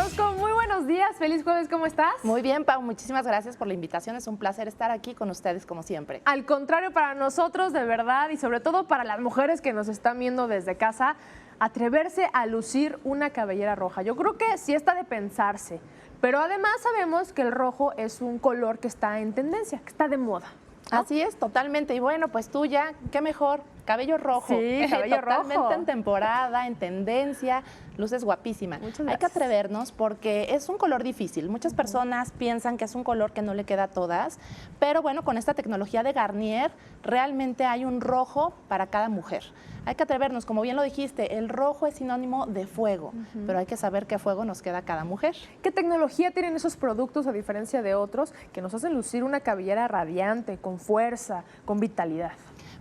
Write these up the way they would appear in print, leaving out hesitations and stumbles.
Orozco, muy buenos días, feliz jueves, ¿cómo estás? Muy bien, Pau, muchísimas gracias por la invitación, es un placer estar aquí con ustedes como siempre. Al contrario, para nosotros, de verdad, y sobre todo para las mujeres que nos están viendo desde casa, atreverse a lucir una cabellera roja. Yo creo que sí está de pensarse, pero además sabemos que el rojo es un color que está en tendencia, que está de moda, ¿no? Así es, totalmente, y bueno, pues tú ya, qué mejor, cabello rojo. Sí, cabello totalmente rojo. en temporada, en tendencia, luces guapísima. Muchas Hay que gracias. atrevernos porque es un color difícil. Muchas personas piensan que es un color que no le queda a todas, pero bueno, con esta tecnología de Garnier realmente hay un rojo para cada mujer. Hay que atrevernos, como bien lo dijiste, el rojo es sinónimo de fuego, pero hay que saber qué fuego nos queda a cada mujer. ¿Qué tecnología tienen esos productos a diferencia de otros que nos hacen lucir una cabellera radiante, con fuerza, con vitalidad?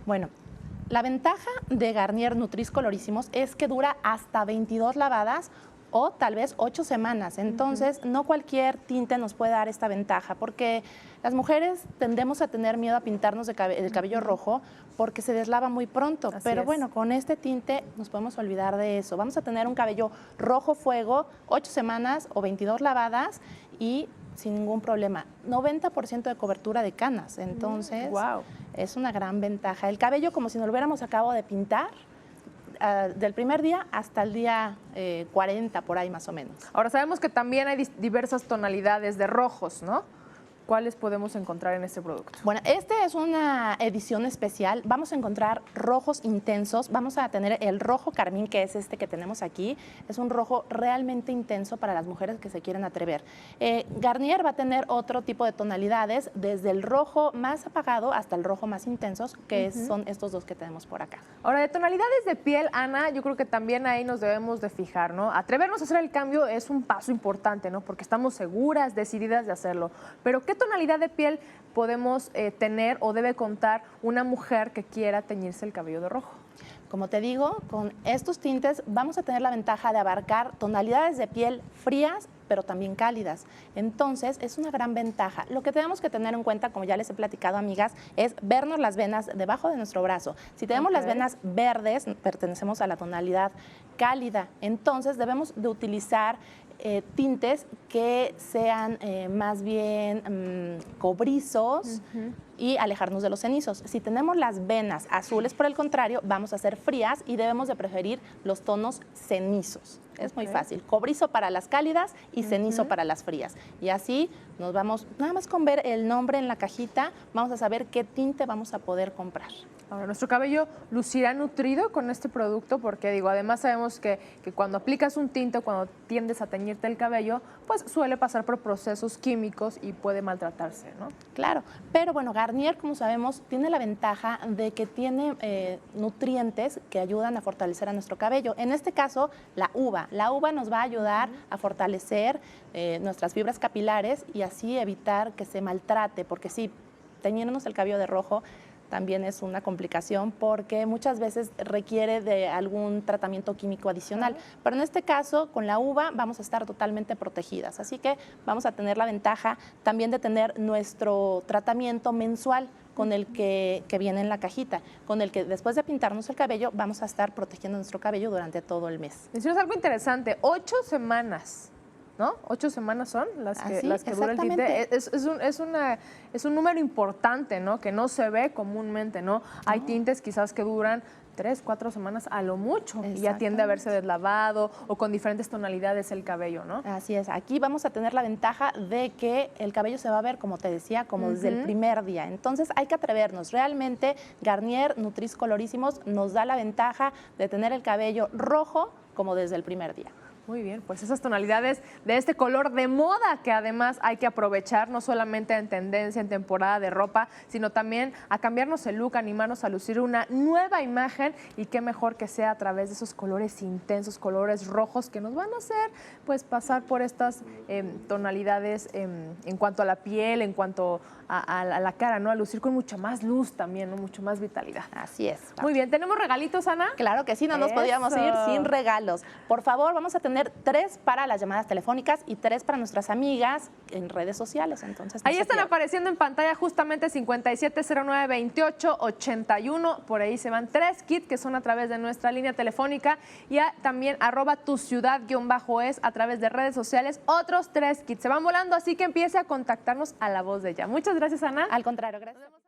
Bueno, la ventaja de Garnier Nutris Colorísimos es que dura hasta 22 lavadas o tal vez 8 semanas. Entonces, no cualquier tinte nos puede dar esta ventaja, porque las mujeres tendemos a tener miedo a pintarnos el cabello rojo porque se deslava muy pronto. Así Pero es. bueno, con este tinte nos podemos olvidar de eso. Vamos a tener un cabello rojo fuego, 8 semanas o 22 lavadas y sin ningún problema. 90% de cobertura de canas. Entonces, Wow. es una gran ventaja. El cabello como si nos lo hubiéramos acabado de pintar, del primer día hasta el día 40, por ahí más o menos. Ahora sabemos que también hay diversas tonalidades de rojos, ¿no? ¿Cuáles podemos encontrar en este producto? Bueno, esta es una edición especial. Vamos a encontrar rojos intensos. Vamos a tener el rojo carmín, que es este que tenemos aquí. Es un rojo realmente intenso para las mujeres que se quieren atrever. Garnier va a tener otro tipo de tonalidades, desde el rojo más apagado hasta el rojo más intensos, que son estos dos que tenemos por acá. Ahora, de tonalidades de piel, Ana, yo creo que también ahí nos debemos de fijar, ¿no? Atrevernos a hacer el cambio es un paso importante, ¿no? Porque estamos seguras, decididas de hacerlo. Pero, ¿qué tonalidad de piel podemos tener o debe contar una mujer que quiera teñirse el cabello de rojo? Como te digo, con estos tintes vamos a tener la ventaja de abarcar tonalidades de piel frías, pero también cálidas. Entonces, es una gran ventaja. Lo que tenemos que tener en cuenta, como ya les he platicado, amigas, es vernos las venas debajo de nuestro brazo. Si tenemos las venas verdes, pertenecemos a la tonalidad cálida. Entonces, debemos de utilizar tintes que sean más bien cobrizos y alejarnos de los cenizos. Si tenemos las venas azules, por el contrario, vamos a ser frías y debemos de preferir los tonos cenizos. Es muy fácil. Cobrizo para las cálidas y cenizo para las frías. Y así nos vamos, nada más con ver el nombre en la cajita, vamos a saber qué tinte vamos a poder comprar. Ahora, ¿nuestro cabello lucirá nutrido con este producto? Porque, digo, además sabemos que cuando aplicas un tinte, cuando tiendes a teñirte el cabello, pues suele pasar por procesos químicos y puede maltratarse, ¿no? Claro, pero bueno, Garnier, como sabemos, tiene la ventaja de que tiene nutrientes que ayudan a fortalecer a nuestro cabello. En este caso, la uva. La uva nos va a ayudar a fortalecer nuestras fibras capilares y así evitar que se maltrate, porque sí, teñirnos el cabello de rojo también es una complicación porque muchas veces requiere de algún tratamiento químico adicional. Pero en este caso, con la uva vamos a estar totalmente protegidas. Así que vamos a tener la ventaja también de tener nuestro tratamiento mensual con el que viene en la cajita, con el que después de pintarnos el cabello vamos a estar protegiendo nuestro cabello durante todo el mes. Mencionas algo interesante, 8 semanas. ¿No? 8 semanas son las que dura el tinte. Es un número importante, ¿no? Que no se ve comúnmente, ¿no? Hay tintes quizás que duran 3, 4 semanas a lo mucho y ya tiende a verse deslavado o con diferentes tonalidades el cabello, ¿no? Así es. Aquí vamos a tener la ventaja de que el cabello se va a ver, como te decía, como desde el primer día. Entonces hay que atrevernos. Realmente Garnier Nutris Colorísimos nos da la ventaja de tener el cabello rojo como desde el primer día. Muy bien, pues esas tonalidades de este color de moda que además hay que aprovechar, no solamente en tendencia, en temporada de ropa, sino también a cambiarnos el look, animarnos a lucir una nueva imagen y qué mejor que sea a través de esos colores intensos, colores rojos que nos van a hacer pues pasar por estas tonalidades en cuanto a la piel, en cuanto a la cara, ¿no? A lucir con mucha más luz también, ¿no? Mucho más vitalidad. Así es. Muy bien, ¿tenemos regalitos, Ana? Claro que sí, no nos podíamos ir sin regalos. Por favor, vamos a tener poner 3 para las llamadas telefónicas y 3 para nuestras amigas en redes sociales. Entonces, no ahí se están pierdan. apareciendo en pantalla justamente 57092881. Por ahí se van 3 kits que son a través de nuestra línea telefónica y también @tuciudad_es a través de redes sociales. Otros 3 kits se van volando, así que empiece a contactarnos a La Voz de Ya. Muchas gracias, Ana. Al contrario, gracias.